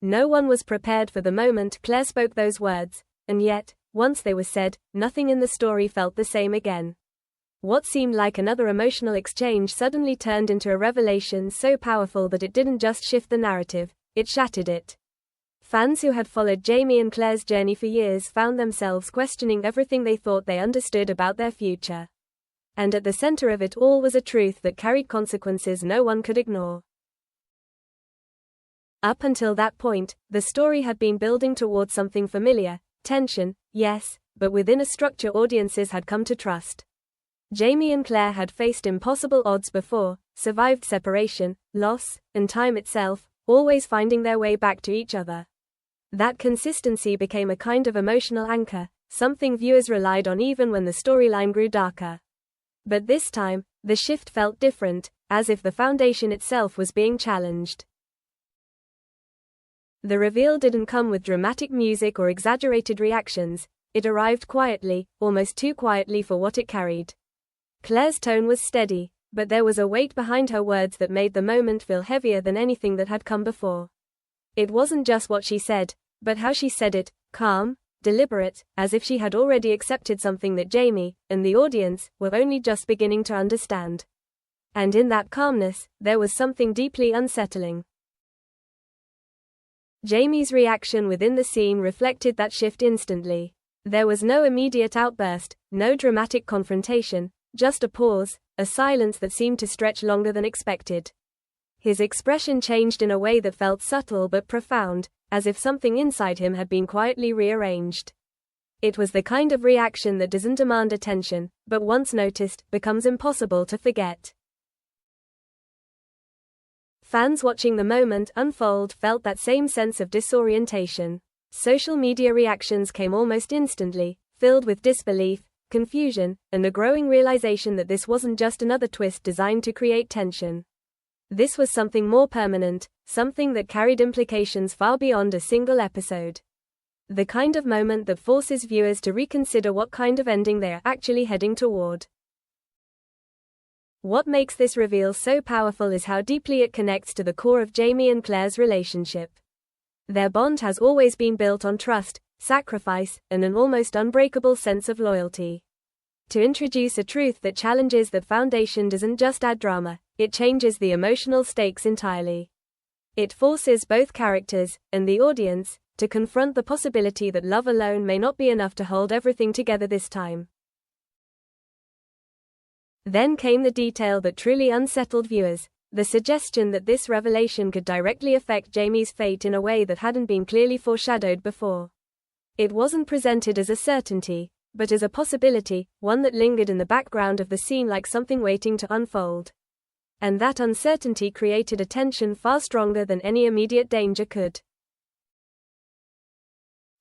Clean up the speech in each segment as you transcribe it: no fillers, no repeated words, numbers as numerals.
No one was prepared for the moment Claire spoke those words, and yet, once they were said, nothing in the story felt the same again. What seemed like another emotional exchange suddenly turned into a revelation so powerful that it didn't just shift the narrative, it shattered it. Fans who had followed Jamie and Claire's journey for years found themselves questioning everything they thought they understood about their future. And at the center of it all was a truth that carried consequences no one could ignore. Up until that point, the story had been building towards something familiar, tension, yes, but within a structure audiences had come to trust. Jamie and Claire had faced impossible odds before, survived separation, loss, and time itself, always finding their way back to each other. That consistency became a kind of emotional anchor, something viewers relied on even when the storyline grew darker. But this time, the shift felt different, as if the foundation itself was being challenged. The reveal didn't come with dramatic music or exaggerated reactions, it arrived quietly, almost too quietly for what it carried. Claire's tone was steady, but there was a weight behind her words that made the moment feel heavier than anything that had come before. It wasn't just what she said, but how she said it, calm, deliberate, as if she had already accepted something that Jamie, and the audience, were only just beginning to understand. And in that calmness, there was something deeply unsettling. Jamie's reaction within the scene reflected that shift instantly. There was no immediate outburst, no dramatic confrontation, just a pause, a silence that seemed to stretch longer than expected. His expression changed in a way that felt subtle but profound, as if something inside him had been quietly rearranged. It was the kind of reaction that doesn't demand attention, but once noticed, becomes impossible to forget. Fans watching the moment unfold felt that same sense of disorientation. Social media reactions came almost instantly, filled with disbelief, confusion, and a growing realization that this wasn't just another twist designed to create tension. This was something more permanent, something that carried implications far beyond a single episode. The kind of moment that forces viewers to reconsider what kind of ending they are actually heading toward. What makes this reveal so powerful is how deeply it connects to the core of Jamie and Claire's relationship. Their bond has always been built on trust, sacrifice, and an almost unbreakable sense of loyalty. To introduce a truth that challenges that foundation doesn't just add drama, it changes the emotional stakes entirely. It forces both characters, and the audience, to confront the possibility that love alone may not be enough to hold everything together this time. Then came the detail that truly unsettled viewers, the suggestion that this revelation could directly affect Jamie's fate in a way that hadn't been clearly foreshadowed before. It wasn't presented as a certainty, but as a possibility, one that lingered in the background of the scene like something waiting to unfold. And that uncertainty created a tension far stronger than any immediate danger could.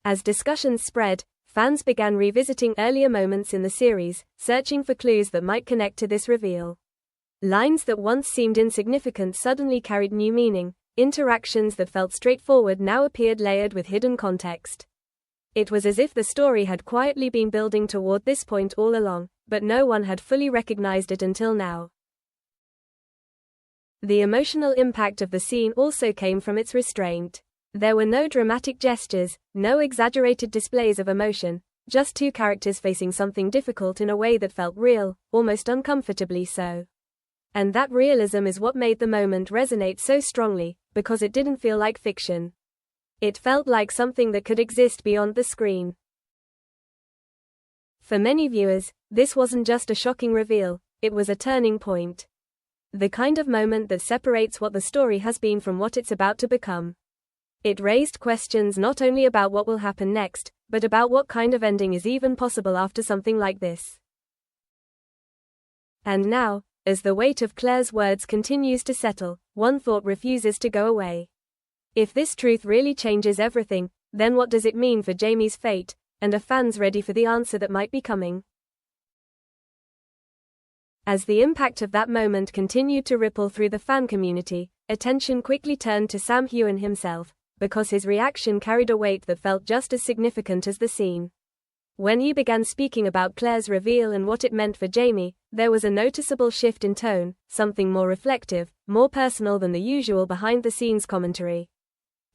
As discussions spread, fans began revisiting earlier moments in the series, searching for clues that might connect to this reveal. Lines that once seemed insignificant suddenly carried new meaning, interactions that felt straightforward now appeared layered with hidden context. It was as if the story had quietly been building toward this point all along, but no one had fully recognized it until now. The emotional impact of the scene also came from its restraint. There were no dramatic gestures, no exaggerated displays of emotion, just two characters facing something difficult in a way that felt real, almost uncomfortably so. And that realism is what made the moment resonate so strongly, because it didn't feel like fiction. It felt like something that could exist beyond the screen. For many viewers, this wasn't just a shocking reveal, it was a turning point. The kind of moment that separates what the story has been from what it's about to become. It raised questions not only about what will happen next, but about what kind of ending is even possible after something like this. And now, as the weight of Claire's words continues to settle, one thought refuses to go away. If this truth really changes everything, then what does it mean for Jamie's fate, and are fans ready for the answer that might be coming? As the impact of that moment continued to ripple through the fan community, attention quickly turned to Sam Heughan himself, because his reaction carried a weight that felt just as significant as the scene. When he began speaking about Claire's reveal and what it meant for Jamie, there was a noticeable shift in tone, something more reflective, more personal than the usual behind-the-scenes commentary.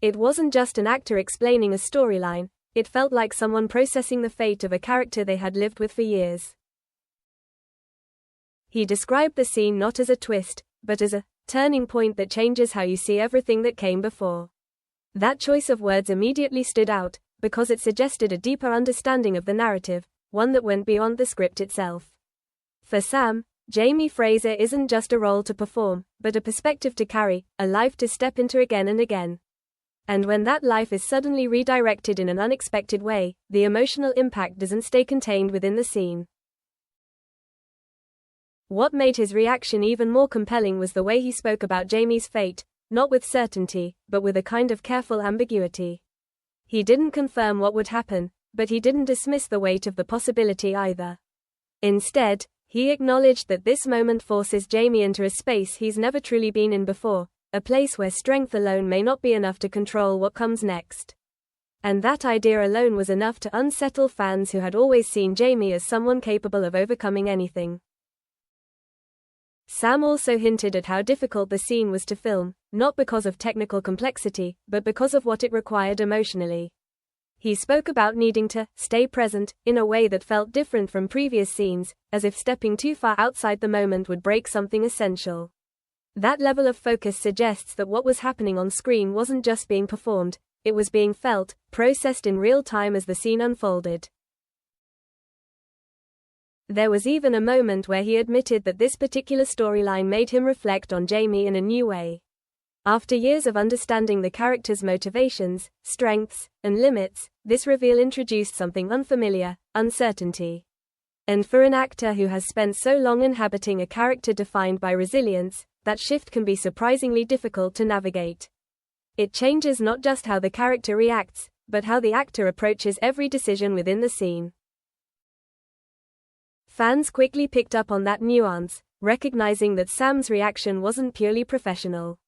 It wasn't just an actor explaining a storyline, it felt like someone processing the fate of a character they had lived with for years. He described the scene not as a twist, but as a turning point that changes how you see everything that came before. That choice of words immediately stood out, because it suggested a deeper understanding of the narrative, one that went beyond the script itself. For Sam, Jamie Fraser isn't just a role to perform, but a perspective to carry, a life to step into again and again. And when that life is suddenly redirected in an unexpected way, the emotional impact doesn't stay contained within the scene. What made his reaction even more compelling was the way he spoke about Jamie's fate, not with certainty, but with a kind of careful ambiguity. He didn't confirm what would happen, but he didn't dismiss the weight of the possibility either. Instead, he acknowledged that this moment forces Jamie into a space he's never truly been in before, a place where strength alone may not be enough to control what comes next. And that idea alone was enough to unsettle fans who had always seen Jamie as someone capable of overcoming anything. Sam also hinted at how difficult the scene was to film, not because of technical complexity, but because of what it required emotionally. He spoke about needing to stay present in a way that felt different from previous scenes, as if stepping too far outside the moment would break something essential. That level of focus suggests that what was happening on screen wasn't just being performed, it was being felt, processed in real time as the scene unfolded. There was even a moment where he admitted that this particular storyline made him reflect on Jamie in a new way. After years of understanding the character's motivations, strengths, and limits, this reveal introduced something unfamiliar: uncertainty. And for an actor who has spent so long inhabiting a character defined by resilience, that shift can be surprisingly difficult to navigate. It changes not just how the character reacts, but how the actor approaches every decision within the scene. Fans quickly picked up on that nuance, recognizing that Sam's reaction wasn't purely professional.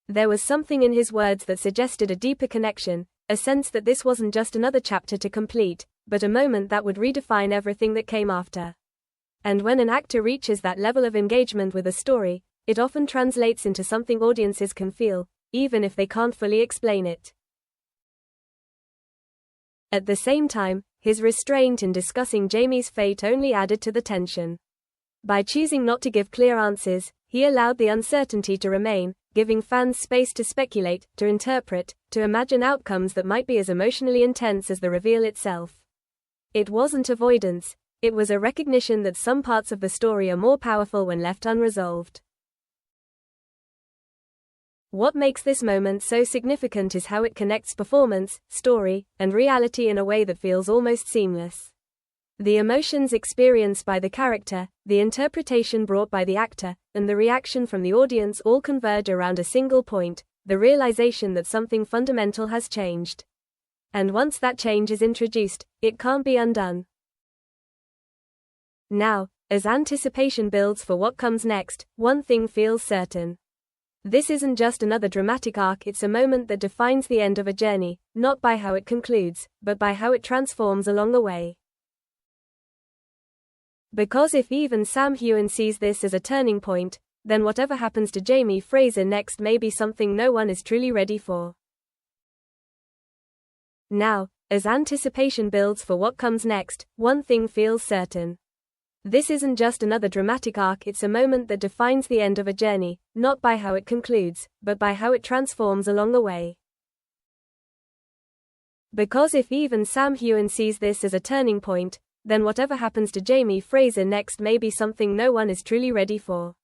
There was something in his words that suggested a deeper connection, a sense that this wasn't just another chapter to complete, but a moment that would redefine everything that came after. And when an actor reaches that level of engagement with a story, it often translates into something audiences can feel, even if they can't fully explain it. At the same time, his restraint in discussing Jamie's fate only added to the tension. By choosing not to give clear answers, he allowed the uncertainty to remain, giving fans space to speculate, to interpret, to imagine outcomes that might be as emotionally intense as the reveal itself. It wasn't avoidance, it was a recognition that some parts of the story are more powerful when left unresolved. What makes this moment so significant is how it connects performance, story, and reality in a way that feels almost seamless. The emotions experienced by the character, the interpretation brought by the actor, and the reaction from the audience all converge around a single point: the realization that something fundamental has changed. And once that change is introduced, it can't be undone. Now, as anticipation builds for what comes next, one thing feels certain. This isn't just another dramatic arc, it's a moment that defines the end of a journey, not by how it concludes, but by how it transforms along the way. Because if even Sam Heughan sees this as a turning point, then whatever happens to Jamie Fraser next may be something no one is truly ready for. Now, as anticipation builds for what comes next, one thing feels certain. This isn't just another dramatic arc, it's a moment that defines the end of a journey, not by how it concludes, but by how it transforms along the way. Because if even Sam Heughan sees this as a turning point, then whatever happens to Jamie Fraser next may be something no one is truly ready for.